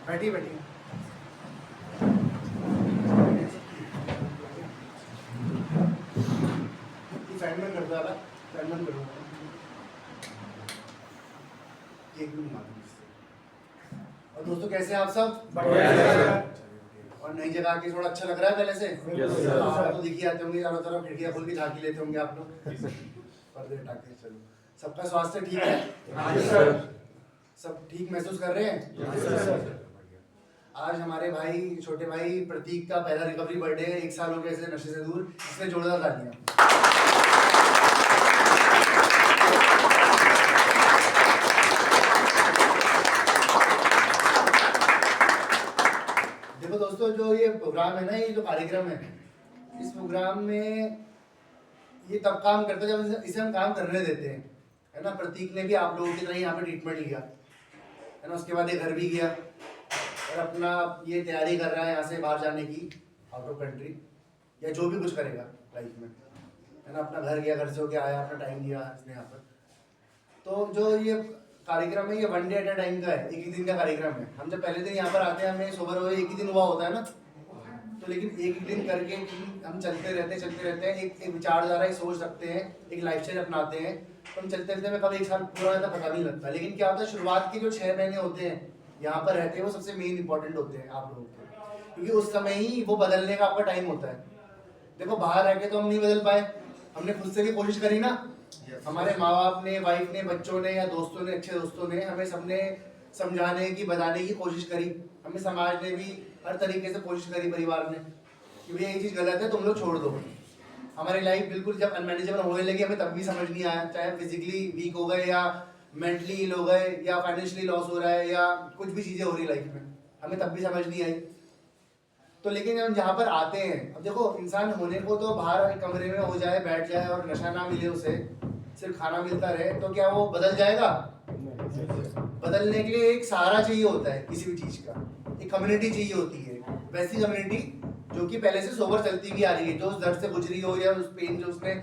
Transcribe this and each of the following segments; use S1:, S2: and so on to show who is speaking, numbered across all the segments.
S1: बैठिए बैठिए। फैन बंद कर दो वाला, फैन बंद करो। एक भी मार दो। और दोस्तों कैसे हैं आप सब?
S2: बढ़िया।
S1: और नई जगह आके थोड़ा अच्छा लग रहा है पहले से?
S2: Yes, sir.
S1: आप तो दिखी आते होंगे चारों तरफ, खिड़कियां खोल के झांकी लेते होंगे आप लोग। पर्दे हटा के। चलो, सबका स्वास्थ्य ठीक है?
S2: हाँ जी सर।
S1: सब ठीक महसूस कर रहे हैं?
S2: Yes, sir.
S1: आज हमारे भाई, छोटे भाई प्रतीक का पहला रिकवरी बर्थडे है। 1 साल हो गया इसे नशे से दूर। इसमें जोरदार तालियां। देखो दोस्तों, जो ये प्रोग्राम है ना, ये जो कार्यक्रम है, इस प्रोग्राम में ये तब काम करता है जब इसे हम काम करने देते हैं, है ना। प्रतीक ने भी आप लोगों की तरह यहाँ पे ट्रीटमेंट लिया, है ना। उसके बाद ये घर भी गया और अपना ये तैयारी कर रहा है यहाँ से बाहर जाने की, आउट ऑफ कंट्री, या जो भी कुछ करेगा लाइफ में, है ना। अपना घर गया, घर से होके आया, अपना टाइम दिया इसने यहाँ पर। तो जो ये कार्यक्रम है, ये 1 डे एट अ टाइम का है, एक ही दिन का कार्यक्रम है। हम जब पहले दिन यहाँ पर आते हैं, हमें सोबर हुए एक ही दिन हुआ होता है ना। तो लेकिन एक ही दिन करके हम चलते रहते हैं, एक विचारधारा, एक सोच रखते हैं, एक लाइफस्टाइल अपनाते हैं। तो हम चलते रहते हैं, कब 1 साल पूरा होता है पता नहीं लगता। लेकिन क्या होता है, शुरुआत के जो 6 महीने होते हैं यहाँ पर रहते हैं, वो सबसे मेन इंपॉर्टेंट होते हैं आप लोगों के, क्योंकि उस समय ही वो बदलने का आपका टाइम होता है। देखो, बाहर रह के तो हम नहीं बदल पाए, हमने खुद से भी कोशिश करी ना। हमारे माँ बाप ने, वाइफ ने, बच्चों ने, या दोस्तों ने, अच्छे दोस्तों ने हमें सबने समझाने की, बताने की कोशिश करी। हमें समाज ने भी हर तरीके से कोशिश करी, परिवार ने, कि भैया ये चीज़ गलत है, तुम लोग छोड़ दो। हमारी लाइफ बिल्कुल जब अनमैनेजेबल होने लगी, हमें तब भी समझ नहीं आया, चाहे फिजिकली वीक हो गए, या मेंटली इल हो गए, या फाइनेंशियली लॉस हो रहा है, या कुछ भी चीज़ें हो रही लाइफ में, हमें तब भी समझ नहीं आई। तो लेकिन हम जहाँ पर आते हैं, अब देखो, इंसान होने को तो बाहर एक कमरे में हो जाए, बैठ जाए और नशा ना मिले उसे, सिर्फ खाना मिलता रहे, तो क्या वो बदल जाएगा? बदलने के लिए एक सहारा चाहिए होता है किसी भी चीज का, एक कम्युनिटी चाहिए होती है। वैसी कम्युनिटी जो कि पहले से सोबर चलती भी आ रही है, जो उस दर्द से गुजरी हो, या उस पेन जो उसने,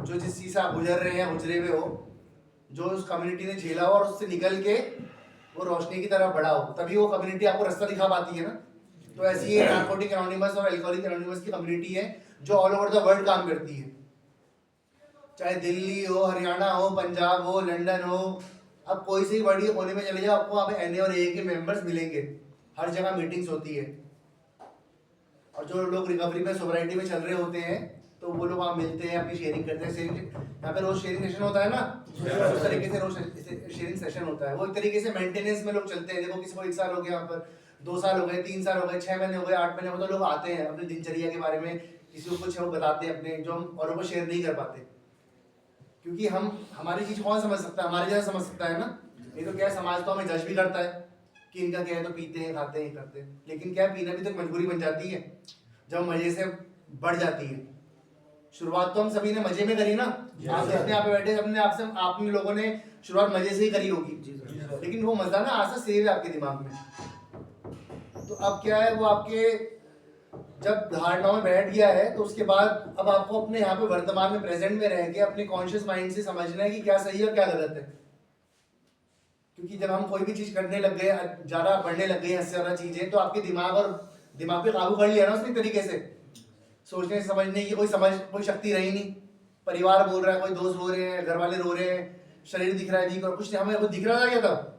S1: जो जिस चीज से आप गुजर रहे हैं, गुजरे हुए हो, जो उस कम्युनिटी ने झेला हो और उससे निकल के वो रोशनी की तरफ बढ़ा हो, तभी वो कम्युनिटी आपको रास्ता दिखा पाती है ना। तो ऐसी ही नार्कोटिक एनोनिमस और एल्कोहलिक एनोनिमस की कम्युनिटी है, जो ऑल ओवर द वर्ल्ड काम करती है, चाहे दिल्ली हो, हरियाणा हो, पंजाब हो, लंदन हो। अब कोई से भी बड़ी कोने में चले जाओ, आपको वहाँ पे एनए और ए के मेंबर्स मिलेंगे। हर जगह मीटिंग्स होती है, और जो लोग रिकवरी में, सोबराइटी में चल रहे होते हैं, तो वो लोग वहाँ मिलते हैं, अपनी शेयरिंग करते हैं। यहाँ पे रोज शेयरिंग सेशन होता है ना, उस तरीके से रोज शेयरिंग सेशन होता है। वो एक तरीके से मेंटेनेंस में लोग चलते हैं। देखो, किसी को 1 साल हो गया यहाँ पर, 2 साल हो गए, 3 साल हो गए, 6 महीने हो गए, 8 महीने हो गए, तो लोग आते हैं अपनी दिनचर्या के बारे में, किसी को कुछ है वो बताते हैं अपने, जो हम औरों को शेयर नहीं कर पाते, क्योंकि हम, हमारी चीज कौन समझ सकता है? हमारे जैसा समझ सकता है ना। नहीं तो क्या है, समाज तो हमें जज भी करता है कि इनका क्या है, तो पीते हैं, खाते हैं, करते हैं। लेकिन क्या है, पीना भी तो मजबूरी बन जाती है जब मजे से बढ़ जाती है। शुरुआत तो हम सभी ने मजे में करी ना। आप जितने यहाँ पे बैठे, अपने आप से, आप लोगों ने शुरुआत मजे से ही करी होगी, लेकिन वो मजा ना आज से सेव है आपके दिमाग में। तो अब क्या है, वो आपके जब धारणाओं में बैठ गया है, तो उसके बाद अब आपको अपने यहाँ पे वर्तमान में, प्रेजेंट में रह के, अपने कॉन्शियस माइंड से समझना है कि क्या सही है और क्या गलत है। क्योंकि जब हम कोई भी चीज करने लग गए, ज्यादा बढ़ने लग गए, इससे ज्यादा चीजें, तो आपके दिमाग पे काबू कर लिया ना उसने तरीके से। सोचने से समझने की कोई शक्ति रही नहीं। परिवार बोल रहा है, कोई दोस्त रो रहे हैं, घर वाले रो रहे हैं, शरीर दिख रहा है वीक, और कुछ नहीं, हमें कुछ दिख रहा था क्या तब?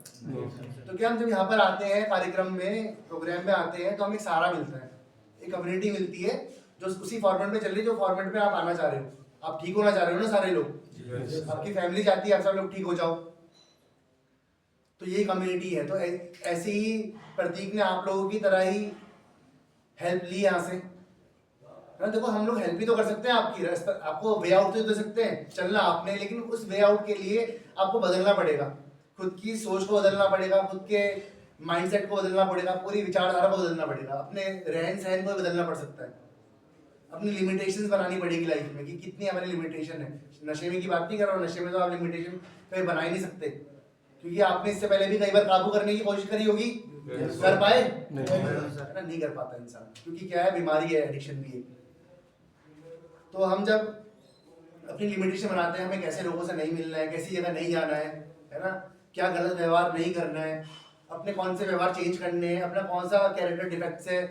S1: तो क्या हम जब यहाँ पर आते हैं, कार्यक्रम में, प्रोग्राम में आते हैं, तो हमें एक सहारा मिलता है, एक कम्युनिटी मिलती है, जो उसी फॉर्मेट में चल रही है, जो फॉर्मेट में आप आना चाह रहे हो। आप ठीक होना चाह रहे हो ना सारे लोग, आपकी फैमिली चाहती है आप सब लोग ठीक हो जाओ। तो यही कम्युनिटी है। तो ऐसे ही प्रतीक ने आप लोगों की तरह ही हेल्प ली यहाँ से, है ना। देखो, हम लोग हेल्प भी तो कर सकते हैं आपकी, आपको वे आउट तो दे सकते हैं, चलना आपने, लेकिन उस वे आउट के लिए आपको बदलना पड़ेगा, खुद की सोच को बदलना पड़ेगा, खुद के माइंडसेट को बदलना पड़ेगा, पूरी विचारधारा को बदलना पड़ेगा, अपने रहन सहन को बदलना पड़ सकता है, अपनी लिमिटेशंस बनानी पड़ेगी लाइफ में, कि कितनी हमारी लिमिटेशन है। नशे में की बात नहीं कर रहा हूँ, नशे में तो आप लिमिटेशन कहीं बना ही नहीं सकते, क्योंकि आपने इससे पहले भी कई बार काबू करने की कोशिश करी होगी, कर पाए? नहीं कर पाता इंसान, क्योंकि क्या है, बीमारी है, एडिक्शन भी है। तो हम जब अपनी लिमिटेशन बनाते हैं, हमें कैसे लोगों से नहीं मिलना है, कैसी जगह नहीं जाना है ना, क्या गलत व्यवहार नहीं करना है, अपने कौन से व्यवहार चेंज करने हैं, अपना कौन सा कैरेक्टर डिफेक्ट्स है,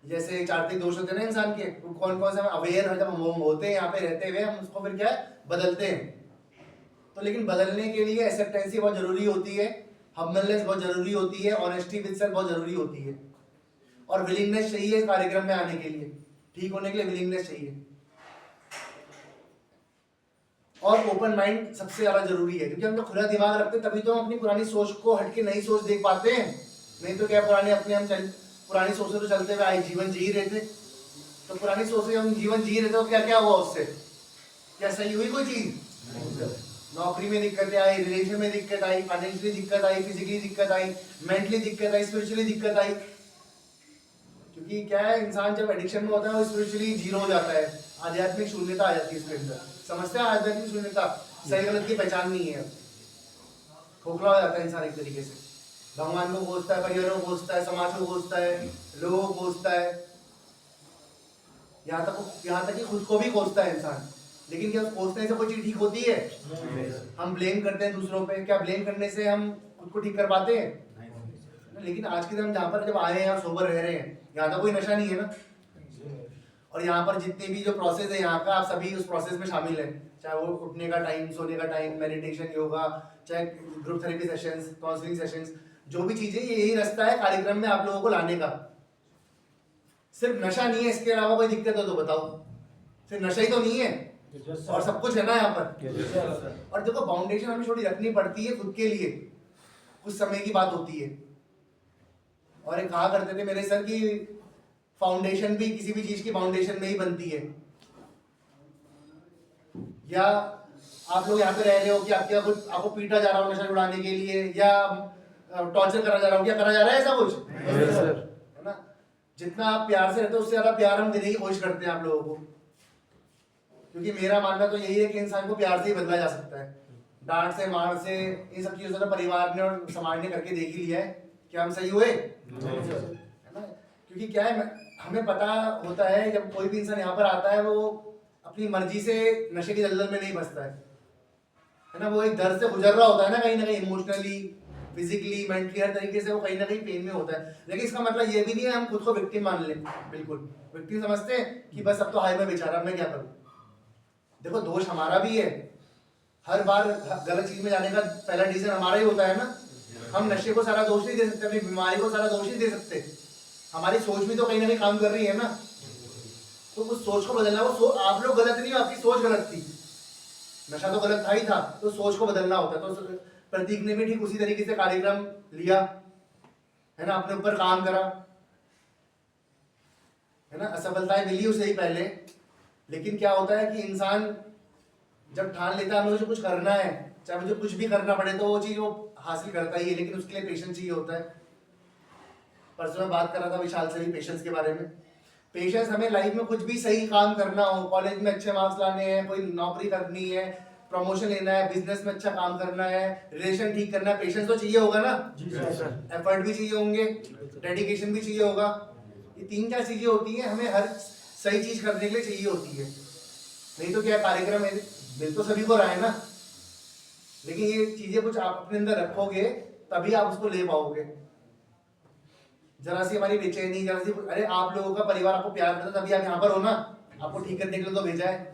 S1: जैसे चारित्रिक दोष होते हैं ना इंसान के, वो कौन कौन से हम अवेयर जब हम होते हैं यहाँ पे रहते हुए, हम उसको फिर क्या है बदलते हैं। तो लेकिन बदलने के लिए एक्सेप्टेंसी बहुत जरूरी होती है, हम्बलनेस बहुत जरूरी होती है, ऑनेस्टी विद सेल्फ बहुत जरूरी होती है, और विलिंगनेस चाहिए कार्यक्रम में आने के लिए, ठीक होने के लिए विलिंगनेस चाहिए, और ओपन माइंड सबसे ज्यादा जरूरी है, क्योंकि हम जब खुला दिमाग रखते हैं तभी तो हम अपनी पुरानी सोच को हटके नई सोच देख पाते हैं। नहीं तो क्या पुरानी सोच से तो चलते हुए आए जीवन जी रहे थे, तो पुरानी सोच से हम जीवन जी रहे थे तो क्या क्या हुआ उससे, क्या सही हुई कोई चीज? नौकरी में दिक्कत आई, रिलेशन में दिक्कत आई, फाइनेंशियली दिक्कत आई, फिजिकली दिक्कत आई, मेंटली दिक्कत आई, स्पिरिचुअली दिक्कत आई। क्योंकि क्या है, इंसान जब एडिक्शन में होता है वो स्पिरिचुअली जीरो हो जाता है, आध्यात्मिक शून्यता आ जाती है इसके अंदर। समझते हैं आध्यात्मिक शून्यता, सही गलत की पहचान नहीं है, खोखला हो जाता है इंसान एक तरीके से, भगवान को खोजता है, परिवार को खोजता है, समाज को खोजता है, लोगों को खोजता है, यहाँ तक कि खुद को भी खोजता है इंसान। लेकिन क्या उस खोजने से कोई चीज ठीक होती है? हम ब्लेम करते हैं दूसरों पे, क्या ब्लेम करने से हम खुद को ठीक कर पाते हैं? लेकिन आज के दिन जहाँ पर जब आए हैं और सोबर रह रहे हैं, यहाँ तो कोई नशा नहीं है ना, और यहाँ पर जितने भी जो प्रोसेस है यहाँ का, आप सभी उस प्रोसेस में शामिल हैं, चाहे वो उठने का टाइम, सोने का टाइम, मेडिटेशन, योगा, चाहे group therapy sessions, counselling sessions, जो भी चीजें, यही रास्ता है कार्यक्रम में आप लोगों को लाने का। सिर्फ नशा नहीं है, इसके अलावा कोई दिक्कत हो तो बताओ, सिर्फ नशा ही तो नहीं है, और सब कुछ है ना यहाँ पर। और देखो फाउंडेशन हमें थोड़ी रखनी पड़ती है खुद के लिए, कुछ समय की बात होती है। और एक कहा करते थे मेरे सर की फाउंडेशन भी किसी भी चीज की फाउंडेशन में ही बनती है। या आप लोग यहाँ पे रह रहे हो कि आपको पीटा जा रहा हो नशा छुड़ाने के लिए, या टॉर्चर करा जा रहा हो, क्या करा जा रहा है ऐसा कुछ? है ना, जितना आप प्यार से रहते हो उससे ज्यादा प्यार हम देने की कोशिश करते हैं आप लोगों को, क्योंकि मेरा मानना तो यही है कि इंसान को प्यार से ही बदला जा सकता है। डांट से, मार से, इन सब चीजों से तो परिवार ने और समाज ने करके देख ही लिया है। क्या हम सही हुए? है ना, क्योंकि क्या है, हमें पता होता है जब कोई भी इंसान यहाँ पर आता है वो अपनी मर्जी से नशे की दलदल में नहीं फंसता है ना, वो एक दर्द से गुजर रहा होता है ना, कहीं ना कहीं इमोशनली, फिजिकली, मेंटली, हर तरीके से वो कहीं ना कहीं पेन में होता है। लेकिन इसका मतलब ये भी नहीं है हम खुद को विक्टिम मान लें, बिल्कुल विक्टिम समझते हैं कि बस अब तो हाय में बेचारा, मैं क्या करूं। देखो दोष हमारा भी है, हर बार गलत चीज में जाने का पहला डिसीजन हमारा ही होता है ना। हम नशे को सारा दोष नहीं दे सकते, अपनी बीमारी को सारा दोष नहीं दे सकते, हमारी सोच भी तो कहीं ना कहीं काम कर रही है ना। तो उस सोच को बदलना, वो आप लोग गलत नहीं हो, आपकी सोच गलत थी, नशा तो गलत था ही था, तो सोच को बदलना होता है। तो प्रतीक ने भी ठीक उसी तरीके से कार्यक्रम लिया है ना, अपने ऊपर काम करा है ना, असफलताएं मिली उसे ही पहले। लेकिन क्या होता है कि इंसान जब ठान लेता है मुझे कुछ करना है, चाहे मुझे कुछ भी करना पड़े, तो वो चीज वो हासिल करता ही है, लेकिन उसके लिए पेशेंस चाहिए होता है। परसों मैं बात कर रहा था विशाल से भी पेशेंस के बारे में। पेशेंस, हमें लाइफ में कुछ भी सही काम करना हो, कॉलेज में अच्छे मार्क्स लाने हैं, कोई नौकरी करनी है, प्रमोशन लेना है, बिजनेस में अच्छा काम करना है, रिलेशन ठीक करना है, पेशेंस तो चाहिए होगा ना, एफर्ट भी चाहिए होंगे, डेडिकेशन भी चाहिए होगा। ये 3-4 चीजें होती हैं हमें हर सही चीज करने के लिए चाहिए होती है। नहीं तो क्या कार्यक्रम है, मिल तो सभी को रहा है ना, लेकिन ये चीजें कुछ आप अपने अंदर रखोगे तभी आप उसको ले पाओगे। जरा सी हमारी बेचैनी, जरा सी, अरे आप लोगों का परिवार आपको प्यार करता है तभी आप यहाँ पर हो ना, आपको ठीक करने के लिए तो भेजा है।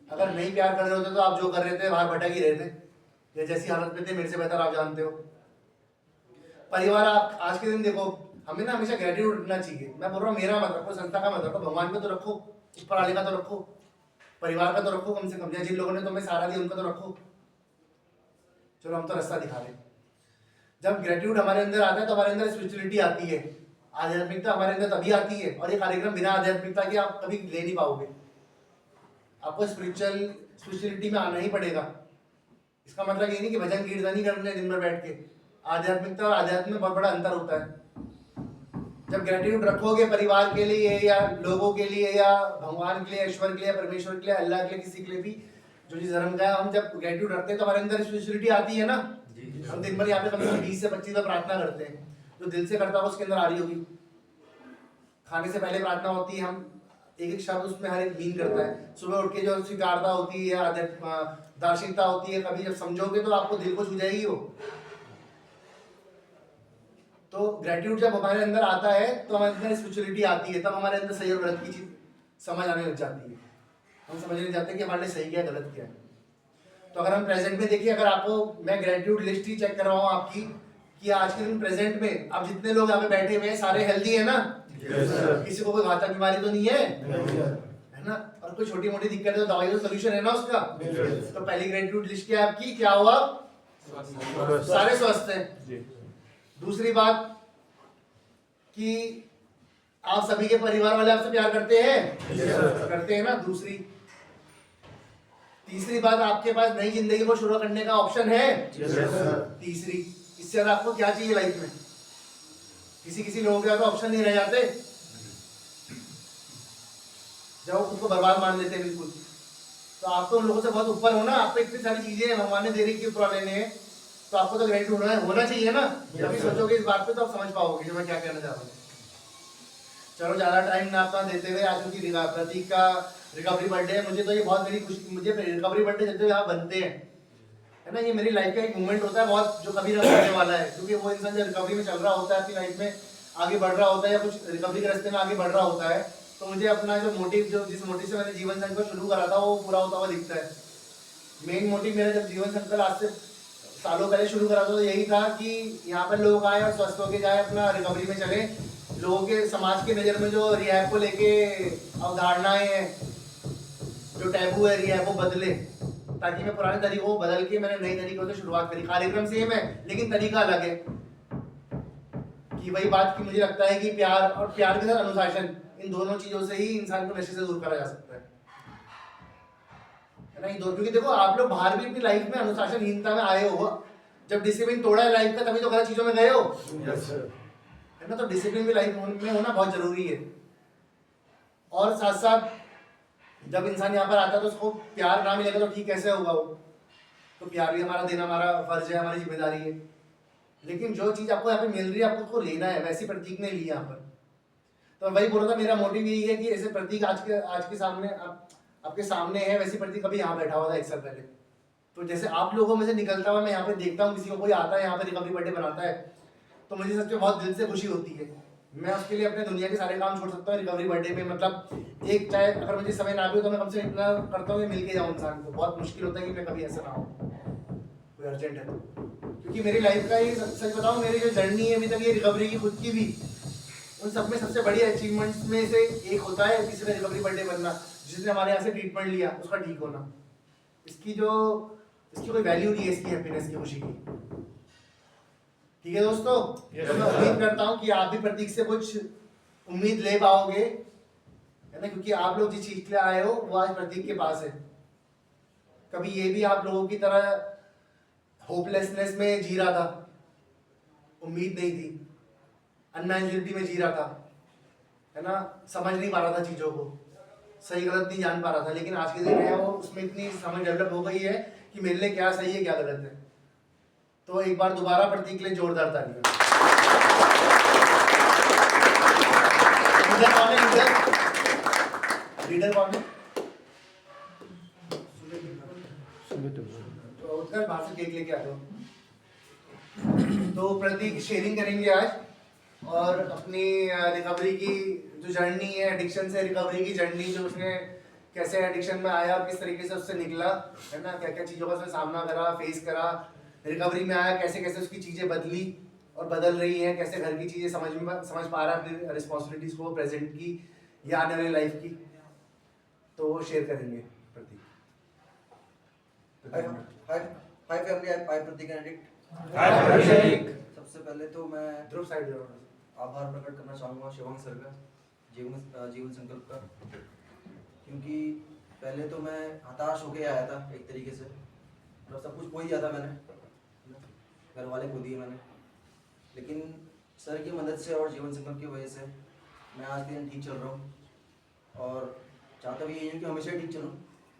S1: अगर नहीं प्यार कर रहे होते तो आप जो कर रहे थे बाहर भटक ही रहे थे, या जैसी हालत में थे मेरे से बेहतर आप जानते हो। परिवार, आप आज के दिन देखो, हमें ना हमेशा ग्रेटिट्यूड रखना चाहिए। मैं बोल रहा हूँ मेरा मत रखो, संस्था का मत रखो, भगवान का तो रखो, ऊपर वाले का तो रखो, परिवार का तो रखो कम से कम, या जिन लोगों ने तुम्हें सहारा दिया उनका तो रखो। चलो हम तो रास्ता दिखा रहे। जब ग्रेटिट्यूड हमारे अंदर आता है तो हमारे अंदर स्पिरिचुअलिटी आती है, आध्यात्मिकता हमारे अंदर तभी आती है। और ये कार्यक्रम बिना आध्यात्मिकता के आप कभी ले नहीं पाओगे, आपको स्पिरिचुअलिटी में आना ही पड़ेगा। इसका मतलब ये नहीं कि भजन कीर्तन ही करने दिन भर बैठ के, आध्यात्मिकता और आध्यात्म में बहुत बड़ा अंतर होता है। जब ग्रेटिट्यूड रखोगे परिवार के लिए या लोगों के लिए या भगवान के लिए, ईश्वर के लिए, परमेश्वर के लिए, अल्लाह के लिए, किसी के लिए भी, जो जिस धर्म का है, हम जब ग्रेटिट्यूड रखते हैं तो हमारे अंदर स्पिरिचुअलिटी आती है ना। हम दिन भर यहाँ पे कम से कम 20 से 25 बार प्रार्थना करते हैं, जो दिल से करता है उसके अंदर आ रही होगी। खाने से पहले प्रार्थना होती है, हम एक शब्द उसमें हर एक मीन करता है। सुबह उठ के जो स्वीकारता होती है या दार्शनिकता होती है, कभी जब समझोगे तो आपको दिल को छू जाएगी वो। ग्रेटिट्यूड जब हमारे अंदर आता है तो हमारे अंदर स्पिरिचुअलिटी आती है, तब हमारे अंदर सही और गलत की चीज समझ आने लग जाती है। हम समझ नहीं जाते कि हमारे लिए सही क्या है गलत क्या है। तो अगर हम प्रेजेंट में देखिए, अगर आपको मैं ग्रेटिट्यूड लिस्ट ही चेक कर रहा हूँ आपकी कि आज के दिन प्रेजेंट में आप जितने लोग यहाँ पे बैठे हुए हैं सारे हेल्दी है ना? किसी को कोई घातक बीमारी तो नहीं है, है ना? और कोई छोटी मोटी दिक्कत है तो दवाई तो सोल्यूशन है ना उसका। तो पहली ग्रेटिट्यूड लिस्ट क्या है आपकी, क्या हुआ? सारे स्वस्थ हैं। दूसरी बात कि आप सभी के परिवार वाले आपसे प्यार करते हैं, करते हैं ना? दूसरी तीसरी बात, आपके पास नई जिंदगी को शुरू करने का ऑप्शन है। तीसरी, इससे ज्यादा आपको क्या चाहिए लाइफ में? किसी किसी लोगों के पास ऑप्शन नहीं रह जाते जब वो खुद को बर्बाद मान लेते हैं बिल्कुल। तो आप तो उन लोगों से बहुत ऊपर हो ना, आपको इतनी सारी चीजें भगवान ने दे रही ऊपर वाले ने, तो आपको तो ग्रेटिट्यूड होना चाहिए ना। जब भी सोचोगे इस बात पे तो आप समझ पाओगे कि मैं क्या कहना चाह रहा हूँ। चलो ज्यादा टाइम ना अपना देते हुए, आज उनकी प्रतीक का रिकवरी बर्थडे है। मुझे तो ये बहुत मेरी खुशी, मुझे रिकवरी बर्थडे जब यहाँ बनते हैं, है ना, ये मेरी लाइफ का एक मोमेंट होता है बहुत, जो कभी ना होने वाला है। क्योंकि वो इंसान जब रिकवरी में चल रहा होता है, अपनी लाइफ में आगे बढ़ रहा होता है या कुछ रिकवरी के रास्ते में आगे बढ़ रहा होता है, तो मुझे अपना जो मोटिव, जो जिस मोटिव से मैंने जीवन संकल्प शुरू करा था वो पूरा होता हुआ दिखता है। मेन मोटिव मेरा जब जीवन संकल्प आज से सालों पहले शुरू करा था तो यही था कि यहाँ पर लोग आए और स्वस्थ होके जाए, अपना रिकवरी में चले। लोगों के समाज के नज़र में जो रिहैब को लेके अवधारणाएं हैं, जो टैबू है रिहैब, वो बदले, ताकि मैं पुराने तरीकों को बदल के मैंने नई तरीकों से शुरुआत करी। कार्यक्रम सेम है लेकिन तरीका अलग है। कि वही बात कि मुझे लगता है कि प्यार और प्यार के साथ अनुशासन, इन दोनों चीजों से ही इंसान को नशे से दूर करा जा सकता है ना? इन दोनों, क्योंकि देखो आप लोग बाहर भी अपनी लाइफ में अनुशासनहीनता में आए हो, जब डिसिप्लिन तोड़ा है लाइफ का तभी तो गलत चीजों में गए हो, है ना? तो डिसिप्लिन भी लाइफ में होना बहुत जरूरी है। और साथ साथ जब इंसान यहाँ पर आता है तो उसको प्यार ना मिलेगा तो ठीक कैसे होगा वो? तो प्यार भी हमारा देना हमारा फर्ज है, हमारी जिम्मेदारी है। लेकिन जो चीज आपको यहाँ पे मिल रही है आपको उसको लेना है, वैसी प्रतीक ने ली यहाँ पर। तो वही बोल रहा था, मेरा मोटिव यही है कि ऐसे प्रतीक आज के सामने आपके सामने है, वैसी प्रतीक कभी यहाँ बैठा हुआ था 1 साल पहले। तो जैसे आप लोगों में से निकलता हुआ मैं यहाँ पे देखता हूँ, किसी को कोई आता है यहाँ पे रिकवरी बर्थडे बनाता है, तो मुझे सच में बहुत दिल से खुशी होती है। मैं उसके लिए अपने दुनिया के सारे काम छोड़ सकता हूँ रिकवरी बर्थडे पे। मतलब एक, चाहे अगर मुझे समय ना भी हो तो मैं कम से कम इतना करता हूँ कि मिल के जाऊँ इंसान को। बहुत मुश्किल होता है कि मैं कभी ऐसा ना हो, कोई अर्जेंट है तो। क्योंकि मेरी लाइफ का ये सच बताऊँ, मेरी जो जर्नी है अभी तक ये रिकवरी की, खुद की भी, उन सब में सबसे बड़ी अचीवमेंट्स में से एक होता है किसी का रिकवरी बर्थडे बनना। जिसने हमारे यहाँ से ट्रीटमेंट लिया उसका ठीक होना, इसकी कोई वैल्यू नहीं है, इसकी हैप्पीनेस की, खुशी की। ठीक है दोस्तों, तो मैं उम्मीद करता हूँ कि आप भी प्रतीक से कुछ उम्मीद ले पाओगे, है ना? क्योंकि आप लोग जिस चीज के लिए आए हो वो आज प्रतीक के पास है। कभी ये भी आप लोगों की तरह होपलेसनेस में जी रहा था, उम्मीद नहीं थी, अनमैनेजेबिलिटी में जी रहा था, है ना? समझ नहीं पा रहा था चीजों को, सही गलत नहीं जान पा रहा था। लेकिन आज के दिन है वो, उसमें इतनी समझ डेवलप हो गई है कि मेरे लिए क्या सही है क्या गलत है। तो एक बार दोबारा प्रतीक के लिए जोरदार तालियां। लीडर कौन है? लीडर कौन है? तो उठकर बाहर से केक लेके आ जाओ। तो प्रतीक शेयरिंग करेंगे आज, और अपनी रिकवरी की जो जर्नी है, एडिक्शन से रिकवरी की जर्नी, जो उसने कैसे एडिक्शन में आया, किस तरीके से उससे निकला, है ना, क्या क्या चीज़ों का उसने सामना करा, फेस करा, रिकवरी में आया, कैसे कैसे उसकी चीज़ें बदली और बदल रही हैं, कैसे घर की चीज़ें समझ पा रहा है, अपनी रिस्पॉन्सिबिलिटीज़ को, प्रेजेंट की या आने वाली लाइफ की। तो वो शेयर करेंगे प्रतीक।
S3: हाय फैमिली, आई प्रतीक एडिक्ट। सबसे पहले तो मैं
S1: ध्रुव साइड
S3: आभार प्रकट करना चाहूँगा शिवांग सर का, जीवन संकल्प का। क्योंकि पहले तो मैं हताश होके आया था एक तरीके से, मतलब सब कुछ खो ही दिया था मैंने, घर वाले खो दिए मैंने। लेकिन सर की मदद से और जीवन संकल्प की वजह से मैं आज के दिन ठीक चल रहा हूँ, और चाहता भी यही हूँ कि हमेशा ठीक चलूँ।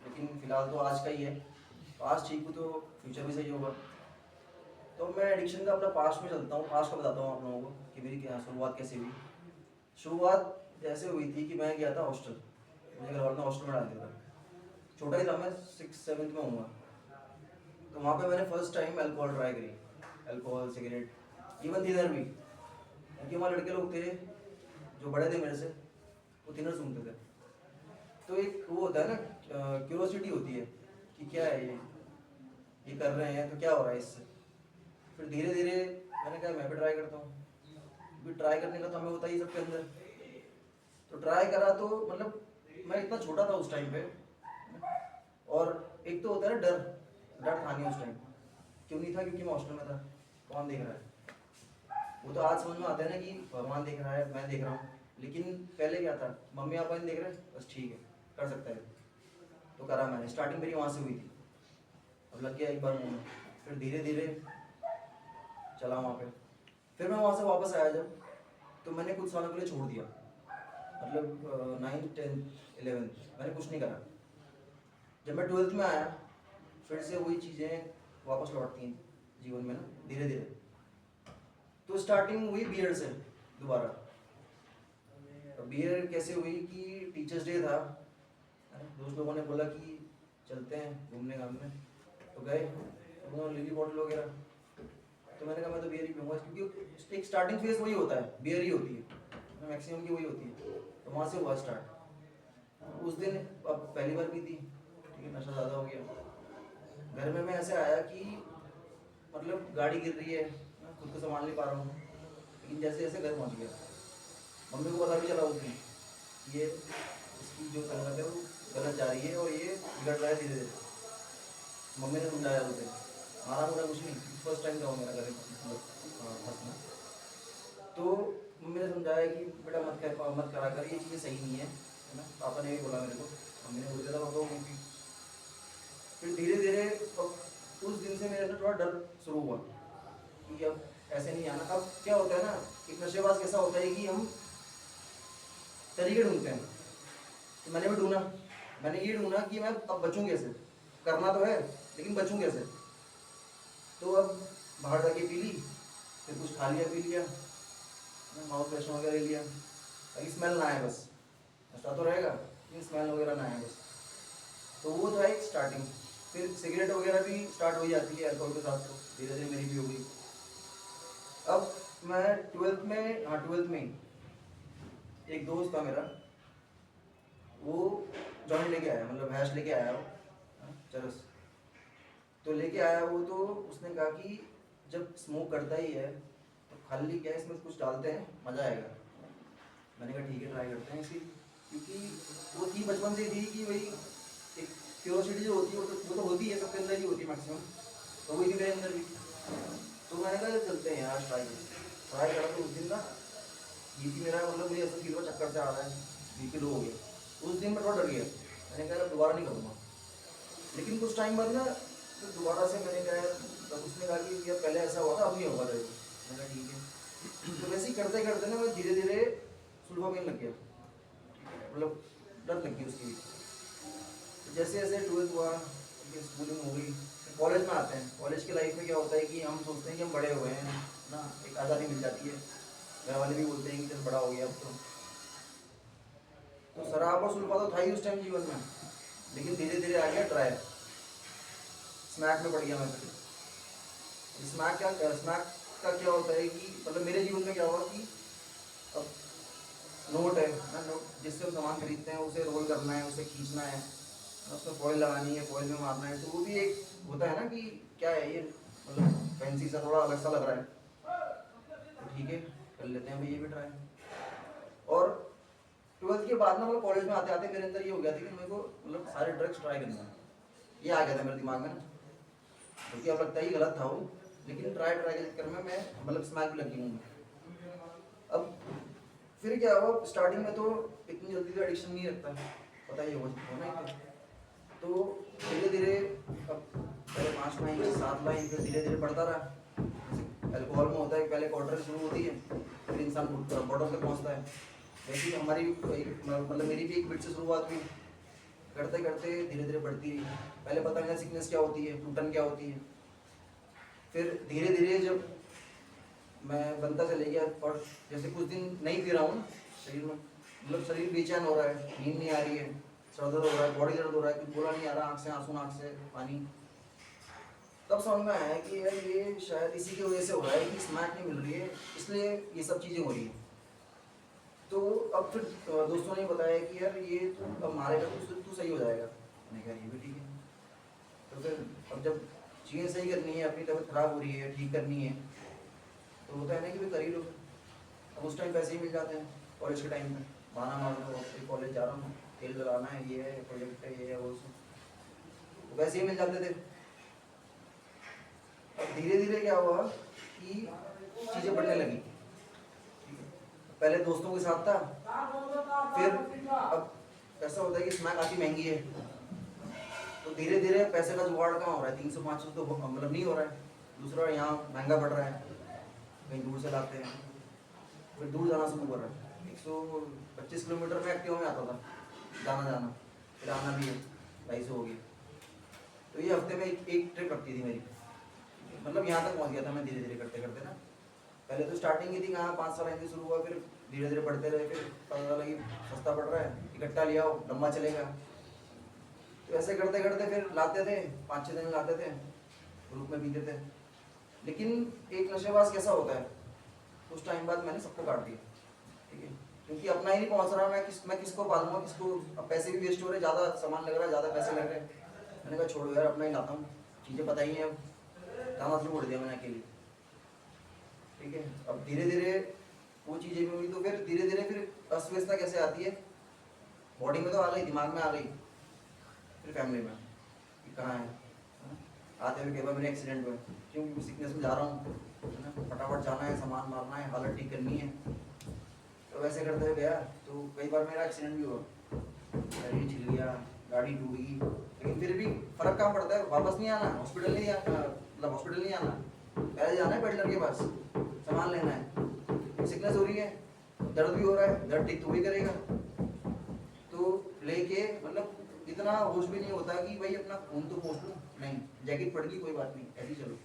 S3: लेकिन फ़िलहाल तो आज का ही है, तो आज ठीक हूँ तो फ्यूचर भी सही होगा। तो मैं एडिक्शन का अपना पास्ट में चलता हूँ, पास्ट का बताता हूँ आप लोगों को कि मेरी क्या शुरुआत कैसे हुई। शुरुआत जैसे हुई थी कि मैं गया था हॉस्टल, मुझे घर वालों ने हॉस्टल में डाल दिया था। छोटा ही था मैं, 6th-7th में हूँ। तो वहाँ पे मैंने फर्स्ट टाइम अल्कोहल ट्राई करी, अल्कोहल, सिगरेट, इवन डिनर भी। क्योंकि वहाँ लड़के लोग थे जो बड़े थे मेरे से, वो थिनर सुनते थे। तो एक वो होता है ना, क्यूरोसिटी होती है कि क्या है ये कर रहे हैं तो क्या हो रहा है इससे। फिर धीरे धीरे मैंने कहा मैं भी ट्राई करता हूँ, क्योंकि ट्राई करने का तो हमें होता ही सबके अंदर। तो ट्राई करा तो मतलब मैं इतना छोटा था उस टाइम पे, और एक तो होता है ना डर, डर था नहीं उस टाइम। क्यों नहीं था? क्योंकि मैं हॉस्टल में था, कौन देख रहा है। वो तो आज समझ में आता है ना कि भगवान देख रहा है, मैं देख रहा हूँ। लेकिन पहले क्या था, मम्मी पापा नहीं देख रहे, बस ठीक है कर सकता है, तो करा मैंने। स्टार्टिंग मेरी वहाँ से हुई थी, अब लग गया एक बार मुँह में, फिर धीरे धीरे चला वहाँ पे। फिर मैं वहाँ से वापस आया जब, तो मैंने कुछ सालों के लिए छोड़ दिया, मतलब 9th 10th 11th मैंने कुछ नहीं करा। जब मैं 12th में आया, फिर से वही चीज़ें वापस लौटती हैं जीवन में ना, धीरे धीरे। तो स्टार्टिंग हुई बीएड से दोबारा। बीएड कैसे हुई कि टीचर्स डे था, दोस्त लोगों ने बोला कि चलते हैं घूमने घामने, तो गए, उन्होंने लिली बॉटल वगैरह। तो मैंने कहा मैं तो बियर ही पीऊँगा, क्योंकि एक स्टार्टिंग फेज वही होता है, बियर ही होती है मैक्सिमम की, वही होती है। तो वहाँ से हुआ स्टार्ट। उस दिन अब पहली बार पी थी, ठीक है, नशा ज़्यादा हो गया। घर में मैं ऐसे आया कि मतलब गाड़ी गिर रही है, मैं खुद को संभाल नहीं पा रहा हूँ, लेकिन जैसे जैसे घर पहुँच गया। मम्मी को पता भी चला उस दिन, ये इसकी जो संगत है वो गलत जा रही है और ये बिगड़ रहा है धीरे धीरे। मम्मी ने समझाया उसे, मारा मुझे कुछ नहीं, फर्स्ट टाइम था मेरा घर फंसना। तो मम्मी ने समझाया कि बेटा मत करा कर, ये चीज़ें सही नहीं है ना। पापा ने भी बोला मेरे को, मम्मी ने बोल दिया था पापा को भी। फिर धीरे धीरे उस दिन से मेरे अंदर थोड़ा डर शुरू हुआ कि अब ऐसे नहीं आना। अब क्या होता है ना, एक नशेबाज कैसा होता है कि हम तरीके ढूंढते हैं। तो मैंने भी ढूंढा, मैंने ये ढूंढा कि मैं अब बचूं कैसे, करना तो है लेकिन बचूं कैसे। तो अब बाहर जाके पी ली, फिर कुछ खा लिया पी लिया, माउथ फ्रेशन वगैरह ले लिया, ताकि स्मेल ना आए, बस नशा तो रहेगा लेकिन स्मेल वगैरह ना आए बस। तो वो था एक स्टार्टिंग। फिर सिगरेट वगैरह भी स्टार्ट हो जाती है अल्कोहल के साथ, तो धीरे धीरे मेरी भी हो गई। अब मैं 12th में, हाँ 12th में ही एक दोस्त था मेरा, वो जॉइंट लेके आया, मतलब हैश लेके आया वो, चरस तो लेके आया वो। तो उसने कहा कि जब स्मोक करता ही है तो खाली क्या है, इसमें कुछ डालते हैं, मज़ा आएगा। मैंने कहा ठीक है ट्राई करते हैं इसी, क्योंकि वो थी बचपन से थी कि भाई एक क्यूरोसिटी जो होती है वो तो होती है, सबके अंदर ही होती है मैक्सिमम, तो वही थी मेरे अंदर भी। तो मैंने कहा चलते हैं यार ट्राई करा। तो उस दिन ना बीपी मेरा, मतलब मुझे ऐसा फील हुआ चक्कर से आ रहा है, बीपी लो हो गया। उस दिन मैं थोड़ा डर गया, मैंने कहा दोबारा नहीं करूँगा। लेकिन कुछ टाइम बाद ना तो दोबारा से मैंने कहा, तब उसने कहा कि यार पहले ऐसा हुआ था अब नहीं होगा तेरे को। मैंने कहा ठीक है। तो वैसे ही करते करते ना मैं धीरे धीरे सुलभा पीने लग गया, मतलब डर लग गई उसकी। तो जैसे जैसे 12th हुआ, स्कूलिंग हो गई, कॉलेज में आते हैं। कॉलेज की लाइफ में क्या होता है कि हम सोचते हैं कि हम बड़े हुए हैं ना, एक आज़ादी मिल जाती है। घर वाले भी बोलते हैं कि चल बड़ा हो गया अब तो शराब और सुल्फा तो था ही उस टाइम जीवन में, लेकिन धीरे धीरे आ गया ड्राई। स्मैक में पड़ गया मैं फिर। स्मैक का क्या होता है कि मतलब मेरे जीवन में क्या हुआ कि अब नोट है ना, नोट जिससे हम सामान खरीदते हैं उसे रोल करना है, उसे खींचना है, उसमें फॉइल लगानी है, फॉइल में मारना है। तो वो भी एक होता है ना कि क्या है ये, मतलब फैंसी सा, थोड़ा अलग सा लग रहा है, तो ठीक है कर लेते हैं भाई ये भी ट्राई। और 12th के बाद ना, मतलब कॉलेज में आते आते मेरे अंदर ये हो गया था कि मेरे को मतलब सारे ड्रग्स ट्राई करना है, ये आ गया था मेरे दिमाग में ना। क्योंकि अब लगता ही गलत था वो, लेकिन ट्राई के चक्कर में मैं मतलब स्मैक भी लगी हूँ। अब फिर क्या हुआ, स्टार्टिंग में तो इतनी जल्दी तो एडिक्शन नहीं रखता, पता ही होगा ना। तो धीरे धीरे अब पहले 5 लाइन 7 लाइन, फिर धीरे धीरे बढ़ता रहा। जैसे अल्कोहल में होता है, पहले क्वार्टर शुरू होती है, फिर इंसान बॉटल तक पहुँचता है। वैसे ही हमारी मतलब मेरी भी एक बिट से शुरुआत हुई, करते करते धीरे धीरे बढ़ती रही। पहले पता नहीं था सिकनेस क्या होती है, टूटन क्या होती है। फिर धीरे धीरे जब मैं बनता चले गया, और जैसे कुछ दिन नहीं पी रहा हूँ शरीर में, मतलब शरीर बेचैन हो रहा है, नींद नहीं आ रही है, सर दर्द हो रहा है, बॉडी दर्द हो रहा है, कुछ बोला नहीं आ रहा, आँख से आंसू, नाक से पानी। तब समझ में आया कि यार ये शायद इसी की वजह से हो रहा है कि स्मैक नहीं मिल रही है, इसलिए ये सब चीज़ें हो रही हैं। तो अब फिर दोस्तों ने बताया कि यार ये तू अब मारेगा तो तू सही हो जाएगा। मैंने कहा ये भी ठीक है। तो फिर अब जब चीज़ें सही करनी है, अपनी तबीयत खराब हो रही है, ठीक करनी है, तो होता है ना कि भाई कर ही लो। अब उस टाइम पैसे ही मिल जाते हैं कॉलेज के टाइम पे, बहाना मार दो कॉलेज जा रहा हूँ, तेल डलाना है, ये है प्रोजेक्ट है, ये है वो सब, वैसे ही मिल जाते थे। अब धीरे धीरे क्या हुआ कि चीज़ें बढ़ने लगी। पहले दोस्तों के साथ था, फिर अब ऐसा होता है कि स्मैक आती महंगी है, तो धीरे धीरे पैसे का जुगाड़ कहाँ हो रहा है, 300-500 तो मतलब नहीं हो रहा है। दूसरा यहाँ महंगा पड़ रहा है, कहीं दूर से लाते हैं, फिर दूर जाना शुरू कर रहा है। 125 किलोमीटर में एक्टिवा में आता था जाना जाना, फिर आना भी है 250 हो गया। तो ये हफ्ते में एक ट्रिप लगती थी मेरी, मतलब यहाँ तक पहुँच गया था मैं धीरे धीरे करते करते ना। पहले तो स्टार्टिंग ही थी, कहाँ 5 साल ऐसे शुरू हुआ, फिर धीरे धीरे बढ़ते रहे, फिर पता चला कि सस्ता पड़ रहा है, इकट्ठा लिया हो लंबा चलेगा। तो ऐसे करते करते फिर लाते थे, 5-6 दिन लाते थे, ग्रुप में पीते थे। लेकिन एक नशेबाज कैसा होता है, उस टाइम बाद मैंने सबको काट दिया, ठीक है, क्योंकि अपना ही नहीं पहुंच रहा, मैं किसको पालूंगा, किसको, अब पैसे भी वेस्ट हो रहे, ज़्यादा सामान लग रहा है, ज़्यादा पैसे लग रहे हैं। मैंने कहा छोड़ो यार, अपना ही लाता हूँ, चीज़ें पता ही हैं, अब जाना शुरू कर दिया मैंने अकेले, ठीक है। अब धीरे धीरे वो चीज़ें भी हुई, तो फिर धीरे धीरे फिर अस्वस्थता कैसे आती है, बॉडी में तो आ गई, दिमाग में आ गई, फिर फैमिली में कि कहाँ है आते हुए, कई बार मेरे एक्सीडेंट हुए, क्योंकि सिकनेस में जा रहा हूँ, है ना, फटाफट जाना है, सामान मारना है, हालत ठीक करनी है, तो वैसे करते हुए गया। तो कई बार मेरा एक्सीडेंट भी हुआ, शरीर छिल गया, गाड़ी टूट गई, लेकिन फिर भी फर्क कहाँ पड़ता है, वापस नहीं आना, हॉस्पिटल नहीं आना, मतलब हॉस्पिटल नहीं आना, पहले जाना है पेडलर के पास, सामान लेना है, सिकनेस हो रही है, दर्द भी हो रहा है, दर्द ठीक तो भी करेगा, तो लेके मतलब इतना होश भी नहीं होता कि भाई अपना खून तो पोंछ लूँ, नहीं, जैकेट पड़ गई कोई बात नहीं, ऐसे ही चलो,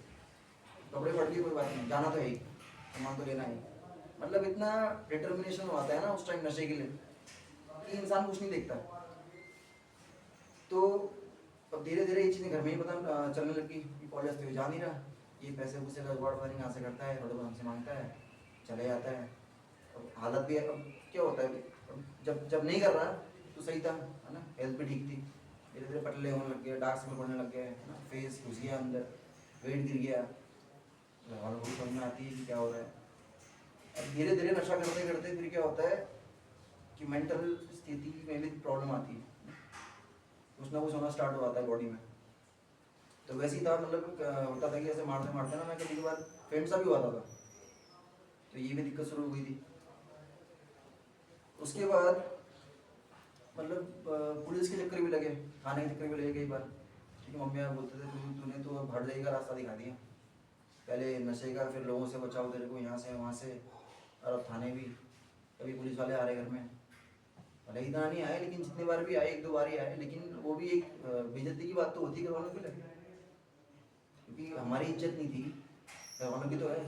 S3: कपड़े पड़ गए कोई बात नहीं, जाना तो है ही, सामान तो लेना ही। मतलब इतना डिटर्मिनेशन आता है ना उस टाइम नशे के लिए कि इंसान कुछ नहीं देखता। तो अब धीरे धीरे ये चीज़ें घर में ही पता चलने लगी कि कॉलेज तो जा नहीं रहा, ये पैसे वैसे का जुगाड़ पता नहीं कहाँ से करता है, थोड़ा बहुत हमसे मांगता है, चले जाता है। अब हालत भी, अब क्या होता है, जब जब नहीं कर रहा तो सही था, है ना, हेल्थ भी ठीक थी, धीरे धीरे पतले होने लग गए, डार्क सर्कल पड़ने लग गए, है ना, फेस घुस गया अंदर, वेट गिर गया, घरवालों को समझ में आती है कि क्या हो रहा है। अब धीरे धीरे नशा करते करते फिर क्या होता है कि मेंटल स्थिति में भी प्रॉब्लम आती है, कुछ ना कुछ होना स्टार्ट हो जाता है बॉडी में। तो वैसे ही था, मतलब होता था कि ऐसे मारते मारते ना मैं कभी कभार फेंट सा भी हुआ था, तो ये भी दिक्कत शुरू हो गई थी। उसके बाद मतलब पुलिस के चक्कर भी लगे, खाने के चक्कर भी लगे कई बार, ठीक है। मम्मी बोलते थे तूने तो अब हट जाएगा, रास्ता दिखा दिया, पहले नशे का, फिर लोगों से बचाओ तेरे को यहाँ से वहाँ से, और अब थाने भी कभी पुलिस वाले आ रहे घर में, भले ही इतना नहीं आए, लेकिन जितनी बार भी आए, 1-2 बार ही आए, लेकिन वो भी एक बेइज्जती की बात तो होती है घर वालों के लिए, क्योंकि हमारी इज्जत नहीं थी, घर वालों की तो है।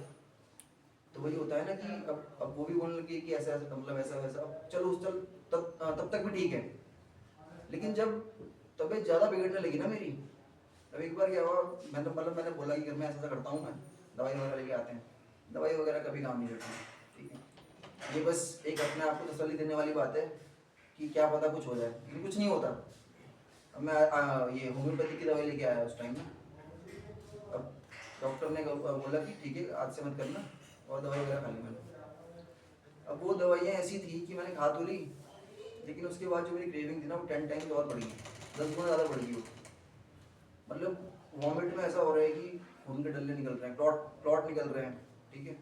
S3: तो वही होता है ना कि अब वो भी बोलने लगी कि ऐसा ऐसा, मतलब ऐसा वैसा, अब चलो उस चल तब तक भी ठीक है, लेकिन जब तबीयत ज़्यादा बिगड़ने लगी ना मेरी, अब एक बार क्या हुआ, मैंने बोला कि घर में ऐसा करता हूँ मैं, दवाई वगैरह लेके आते हैं, दवाई वगैरह कभी काम नहीं करती, ठीक है। ये बस एक अपने आप को तसल्ली देने वाली बात है कि क्या पता कुछ हो जाए, लेकिन कुछ नहीं होता। अब मैं ये होम्योपैथी की दवाई लेके आया उस टाइम में, अब डॉक्टर ने बोला कि ठीक है आज से मत करना, और दवाई वगैरह खा ली मैंने। अब वो दवाइयाँ ऐसी थी कि मैंने खा तो ली, लेकिन उसके बाद जो मेरी क्रेविंग थी ना, वो 10 टाइम्स और बढ़ गई, 10 गुना ज़्यादा बढ़ गई वो। मतलब वॉमिट में ऐसा हो रहा है कि खून के डल्ले निकल रहे हैं, क्लॉट निकल रहे हैं, ठीक है।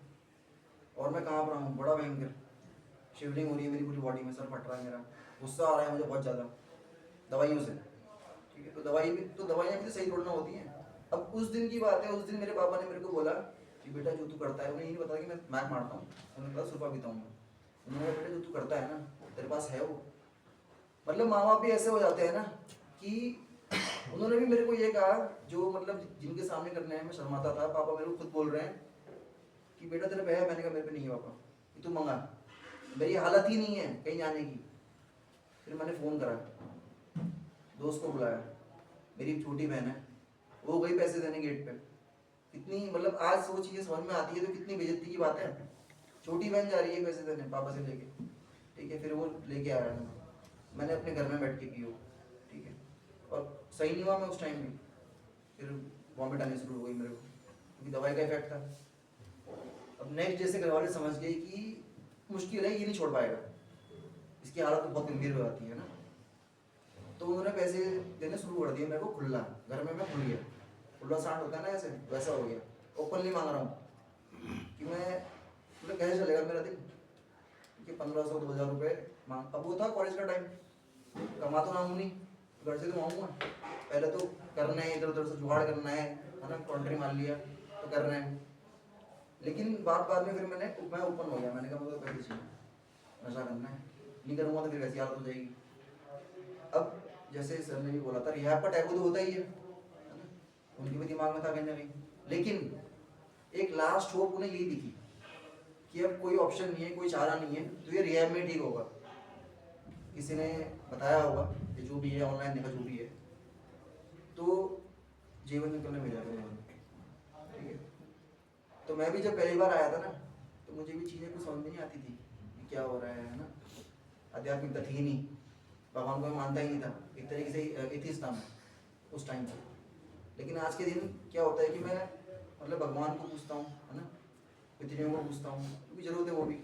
S3: और मैं काँप रहा हूँ, बड़ा भयंकर, शिवरिंग हो रही है मेरी पूरी बॉडी में, सर फट रहा है मेरा, गुस्सा आ रहा है मुझे बहुत ज़्यादा दवाइयों से, ठीक है। तो दवाइयाँ भी तो सही थोड़ी ना होती हैं। अब उस दिन की बात है, उस दिन मेरे पापा ने मेरे को बोला कि बेटा जो तू करता है, उन्हें ये नहीं पता कि मैं मैक मारता हूँ, उन्होंने पता सुबह पीता हूँ मैं, उन्होंने कहा बेटा जो तू करता है ना, तेरे पास है वो। मतलब माँ बाप भी ऐसे हो जाते हैं ना कि उन्होंने भी मेरे को ये कहा, जो मतलब जिनके सामने करने में शर्माता था, पापा मेरे को खुद बोल रहे हैं कि बेटा तेरे पे है, मैंने कहा मेरे पे नहीं है पापा, कि तू मंगा, मेरी हालत ही नहीं है कहीं जाने की। फिर मैंने फ़ोन करा, दोस्त को बुलाया, मेरी छोटी बहन है, वो गई पैसे देने गेट पे। कितनी मतलब आज वो चीज़ें समझ में आती है तो कितनी बेइज्जती की बात है। छोटी बहन जा रही है पैसे देने पापा से लेके, ठीक है, फिर वो लेके आ रहा है, मैंने अपने घर में बैठ के पी वो, ठीक है, और सही नहीं हुआ मैं उस टाइम भी, फिर वॉमिट आने शुरू हो गई मेरे को क्योंकि दवाई का इफेक्ट था। अब नेक्स्ट जैसे घर वाले समझ गए कि मुश्किल है, ये नहीं छोड़ पाएगा, इसकी हालत तो बहुत गंभीर हो जाती है ना, तो उन्होंने पैसे देने शुरू कर दिए मेरे को खुला। घर में मैं खुल गया, खुला सांड होता है ना ऐसे, वैसा हो गया। ओपनली मांग रहा हूँ कि मैं मतलब कैसे चलेगा मेरा दिन कि 1500-2000 रुपये मांग। अब वो था कॉलेज का टाइम, कमा तो ना हूँ नहीं, घर से तो आऊँगा, पहले तो करना है, इधर उधर से जुगाड़ करना है ना, कॉन्ट्री मान लिया तो कर रहे हैं। लेकिन बाद में फिर मैं ओपन हो गया, मैंने कहा मुझे पैसे चाहिए, नशा करना है, नहीं करूँगा तो फिर वैसी हालत हो जाएगी। अब जैसे सर ने भी बोला था, रिहैब का टैबू तो होता ही है ना, उनके भी दिमाग में था कहीं ना कहीं, लेकिन एक लास्ट होप उन्हें यही दिखी कि अब कोई ऑप्शन नहीं है, कोई चारा नहीं है, तो ये रिहैब में ठीक होगा। किसी ने बताया होगा कि जो भी है ऑनलाइन देखा जो भी है, तो जीवन में तुमने भेजा था, ठीक है। तो मैं भी जब पहली बार आया था ना, तो मुझे भी चीज़ें कुछ समझ में नहीं आती थी कि क्या हो रहा है ना, आध्यात्मिकता थी नहीं, भगवान को मैं मानता ही नहीं था, एक तरीके से एथिस्ट था मैं उस टाइम पर। लेकिन आज के दिन क्या होता है कि मैं मतलब भगवान को पूछता हूँ, है ना, पितरियों को पूछता हूँ, क्योंकि जरूरत है वो भी,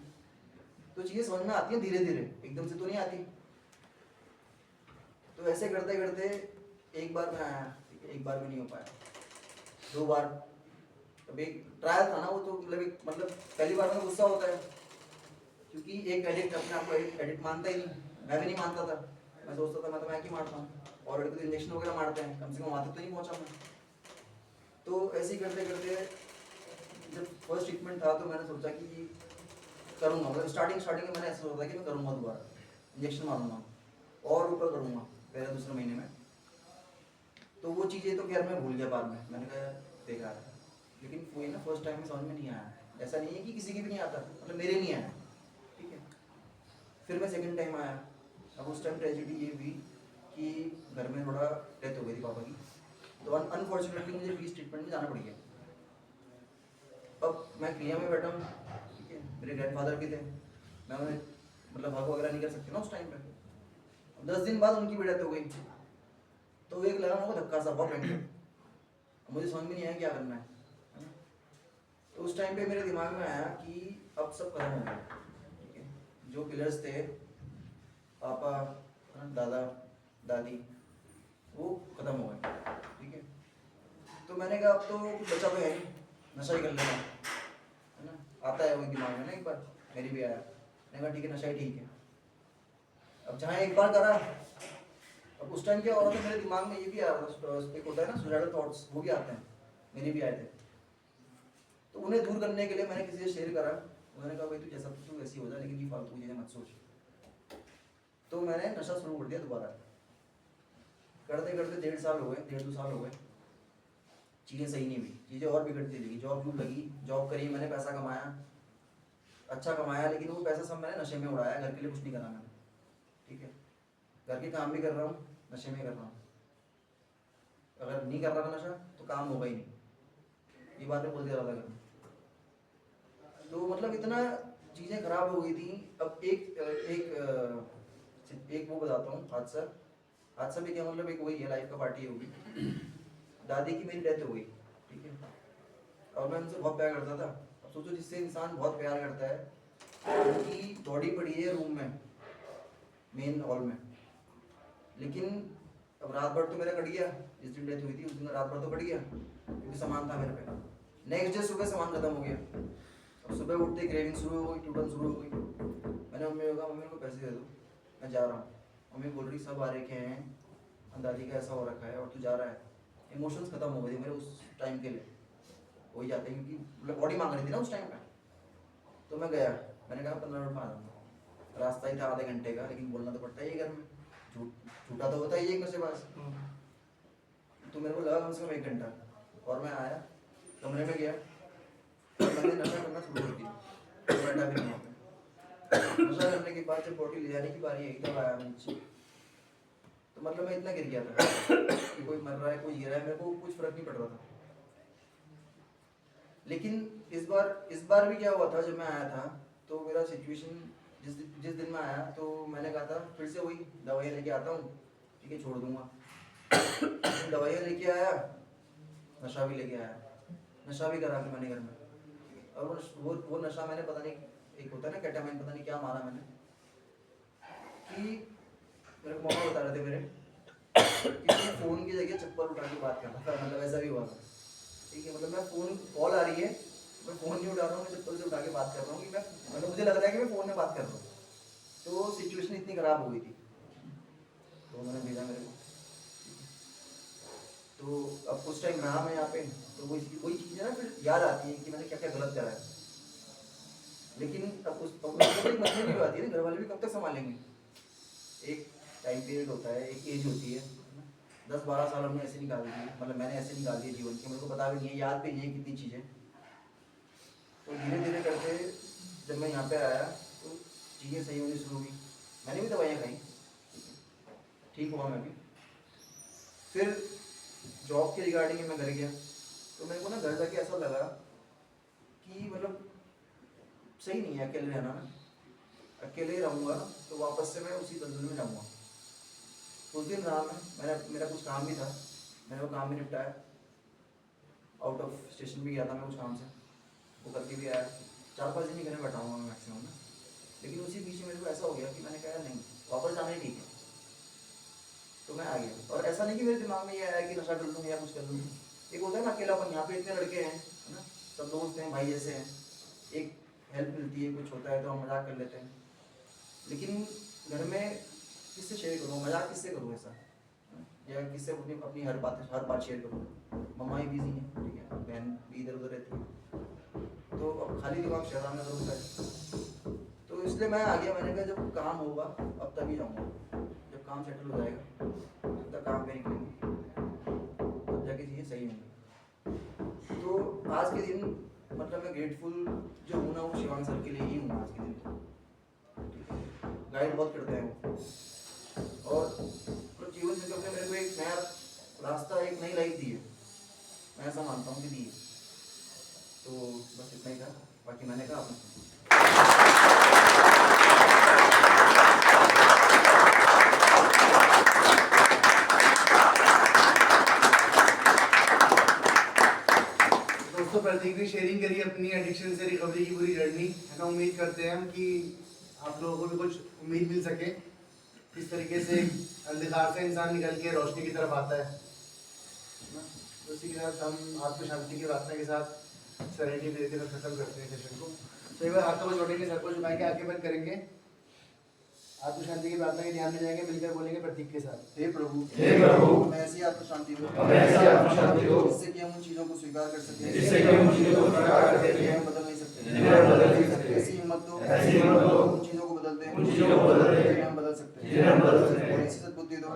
S3: तो चीज़ें समझ में आती हैं धीरे धीरे, एकदम से तो नहीं आती। तो ऐसे करते करते एक बार मैं आया, एक बार भी नहीं हो पाया, 2 बार, अब एक ट्रायल था ना वो, तो मतलब पहली बार में गुस्सा होता है क्योंकि एक एडिक्ट अपने आप को एडिक्ट मानता ही नहीं, मैं भी नहीं मानता था, मैं सोचता था मैं तो मैं क्यों मारता हूँ, और तो इंजेक्शन वगैरह मारते हैं, कम से कम वहाँ तक तो नहीं पहुँचा मैं। तो ऐसे ही करते करते जब फर्स्ट ट्रीटमेंट था तो मैंने सोचा कि करूँगा, मतलब स्टार्टिंग में मैंने ऐसा सोचा कि मैं करूँगा, दोबारा इंजेक्शन मारूंगा और ऊपर करूँगा पहले दूसरे महीने में। तो वो चीज़ें तो खैर मैं भूल गया बाद में, मैंने कहा बेकार है, लेकिन वही ना फर्स्ट टाइम में समझ में नहीं आया। ऐसा नहीं है कि किसी की भी नहीं आता, मतलब मेरे नहीं आया, ठीक है। फिर मैं सेकंड टाइम आया, अब उस टाइम ट्रेजेडी ये हुई कि घर में थोड़ा डेथ हो गई थी पापा की, तो अनफॉर्चुनेटली मुझे फीस ट्रीटमेंट में जाना पड़ गया। अब मैं क्रिया में बैठा हूँ, ठीक है, मेरे ग्रैंडफादर भी थे, मैं उन्हें मतलब हक वगैरह नहीं कर सकती ना उस टाइम पे। 10 दिन बाद उनकी भी डेथ हो गई, तो एक लगा मुझे धक्का सा, बहुत भयंकर, मुझे समझ में नहीं आया क्या करना है ना? तो उस टाइम पे मेरे दिमाग में आया कि अब सब खत्म हो गया, ठीक है, जो पिलर्स थे पापा, दादा दादी, वो खत्म हो गए, ठीक है। तो मैंने कहा अब तो कुछ बचा हुआ है नहीं, नशा ही कर लेना, है ना, आता है वही दिमाग में ना, एक बार मेरी भी आया, मैंने कहा ठीक है नशा ही ठीक है। अब जहाँ एक बार करा, अब उस टाइम क्या हो रहा था मेरे दिमाग में, ये भी आ रहा था, एक होता है ना सुसाइडल थॉट्स, वो भी आते हैं, मेरे भी आए थे। तो उन्हें दूर करने के लिए मैंने किसी से शेयर करा, उन्होंने कहा भाई तू जैसा तू वैसी हो जा, लेकिन ये फालतू चीज़ें मत सोच। तो मैंने नशा शुरू कर दिया दोबारा, करते करते 1.5 साल हो गए, 1.5-2 साल हो गए, चीज़ें सही नहीं हुई, चीज़ें और बिगड़ती लगी, जॉब लगी, जॉब करी, मैंने पैसा कमाया, अच्छा कमाया, लेकिन वो पैसा सब मैंने नशे में उड़ाया, घर के लिए कुछ नहीं करा मैंने, ठीक है। घर के काम भी कर रहा हूँ, नशे में कर रहा हूँ, अगर नहीं कर रहा था नशा तो काम होगा ही नहीं, ये बातें बोलते रहा था घर में। तो मतलब इतना चीज़ें खराब हो गई थी। अब एक वो बताता हूँ हादसा भी क्या, मतलब एक वही है, लाइफ का पार्टी होगी। दादी की मेरी डेथ हो गई, ठीक है, और मैं उनसे बहुत प्यार करता था। अब सोचो जिससे इंसान बहुत प्यार करता है, उनकी बॉडी पड़ी है रूम में, मेन हॉल में, लेकिन अब रात भर तो मेरा कट गया, जिस दिन डेथ हुई थी उस दिन रात भर तो कट गया क्योंकि सामान था मेरे पे। नेक्स्ट डे सुबह सामान खत्म हो गया, अब सुबह उठते क्रेविंग शुरू हो गई, टूटन शुरू हो गई। मैंने मम्मी को कहा मम्मी को पैसे दे दो, मैं जा रहा हूँ। मम्मी बोल रही सब आ रखे हैं, दादी का ऐसा हो रखा है और तू जा रहा है। इमोशंस खत्म हो गए थे मेरे उस टाइम के लिए, हो ही जाते हैं क्योंकि मतलब बॉडी मांग रही थी ना उस टाइम पे। तो मैं गया, मैंने कहा 15 मिनट में आ जाऊँगा, रास्ता ही था आधे घंटे का, लेकिन बोलना तो पड़ता ही घर में, झूठा तो होता ही एक नशेबाज। तो मेरे को लगा कम से कम 1 घंटा, और मैं आया कमरे में गया, मैंने नशा करना शुरू कर दिया, बैठा भी नहीं होता। नशा करने के बाद जब बॉडी ले जाने की बारी आई तब आया मैं नीचे। तो तो मतलब मैं इतना गिर गया था कि कोई मर रहा है कोई गिरा है, मेरे को कुछ फर्क नहीं पड़ रहा था। लेकिन इस बार भी क्या हुआ था, जब मैं आया था तो मेरा सिचुएशन जिस दिन मैं आया तो मैंने कहा था फिर से वही दवाइयाँ लेके आता हूँ, ठीक है छोड़ दूंगा। दवाइयाँ लेके आया, नशा भी लेके आया, नशा भी करा के मैंने घर में। और वो नशा मैंने पता नहीं, एक होता है ना केटामाइन, पता नहीं क्या मारा मैंने, कि मेरे को मम्मा बता रहे थे मेरे कि फ़ोन की जगह चप्पल उठा के बात करना था, मतलब ऐसा भी हुआ था, ठीक है। मतलब मैं फ़ोन कॉल आ रही है, मैं फ़ोन नहीं उठा रहा हूँ, मैं चप्पल से उठा के बात कर रहा हूँ कि मैं, मतलब मुझे लग रहा है कि मैं फ़ोन में बात कर रहा हूँ। तो सिचुएशन इतनी ख़राब हो गई थी, तो मैंने भेजा मेरे को। तो अब उस टाइम रहा मैं यहाँ पे, तो वही चीज़ है ना, फिर याद आती है कि मैंने क्या क्या गलत करा है। लेकिन अब उस एक मजबूरी भी आती है ना, घर वाले भी कब तक संभालेंगे। एक टाइम पीरियड होता है, एक एज होती है, 10-12 साल हमने ऐसे निकाल दिए, मतलब मैंने ऐसे निकाल दिए जीवन के, मेरे को पता भी नहीं है, याद भी नहीं है कितनी चीज़ें। तो धीरे धीरे करके जब मैं यहाँ पे आया तो चीज़ें सही होनी शुरू हुई, मैंने भी दवाइयाँ खाई, ठीक हुआ मैं भी। फिर जॉब के रिगार्डिंग मैं घर गया, तो मेरे को ना घर जाके ऐसा लगा कि मतलब सही नहीं है अकेले रहना ना, अकेले रहूँगा तो वापस से मैं उसी दलदल में जाऊँगा। उस दिन रहा मेरा कुछ काम भी था, मैंने वो काम भी निपटाया, आउट ऑफ स्टेशन भी गया था मैं कुछ काम से, वो करके भी आया। 4-5 दिन ही घर में बैठा हूँ मैं मैक्सिमम ना। लेकिन उसी बीच मेरे को ऐसा हो गया कि मैंने कहा नहीं, वापस जाना ही ठीक है, तो मैं आ गया। और ऐसा नहीं कि मेरे दिमाग में ये आया कि नशा कर लूँ या कुछ कर लूँ। एक होता है ना अकेलापन, यहाँ पे इतने लड़के हैं, है ना, सब दोस्त हैं, भाई जैसे हैं, एक हेल्प मिलती है, कुछ होता है तो हम मजाक कर लेते हैं। लेकिन घर में किससे शेयर करूँ, मजाक किससे करूँ ऐसा, या किससे अपनी हर बात शेयर करूँ। मम्मा ही बिजी हैं, ठीक है, बहन भी इधर उधर रहती है, तो अब खाली दिमाग शहर में ज़रूर है। तो इसलिए मैं आ गया, मैंने कहा जब काम होगा अब तभी जाऊँगा, जब काम सेटल हो जाएगा, जब तक काम पे निकलेंगे तब जाके चीज़ें सही होंगी। तो आज के दिन मतलब मैं ग्रेटफुल जो हूँ ना, वो शिवांग सर के लिए ही हूँ आज के दिन। गाइड बहुत करते हैं वो, और तो जीवन से अपने मेरे को एक नया रास्ता, एक नई लाइफ दी है, मैं ऐसा मानता हूँ कि दी है। तो बस इतना ही था, बाकी मैंने कहा आपने।
S1: दोस्तों प्रतीक ने शेयरिंग करी अपनी एडिक्शन से रिकवरी की पूरी जर्नी, है ना। उम्मीद करते हैं हम कि आप लोगों को भी कुछ उम्मीद मिल सके, किस तरीके से अंधकार से इंसान निकल के रोशनी की तरफ आता है ना। तो इसी के साथ हम आत्म शांति की प्रार्थना के साथ सरेंडी धीरे धीरे खत्म करते हैं सेशन को। तो एक बार हाथों को जोड़ेंगे, सर को झुकाएंगे, आंखें बंद करेंगे, आत्म शांति की प्रार्थना के ध्यान में जाएंगे, मिलकर बोलेंगे प्रतीक के साथ। हे प्रभु
S3: हमें ऐसी आत्म शांति दो, जिससे कि हम उन चीज़ों को स्वीकार कर सकें, हम बदल नहीं सकते। ऐसी हिम्मत दो उन चीज़ों को बदलते हैं, हम बदल सकते हैं। ऐसी सद्बुद्धि दो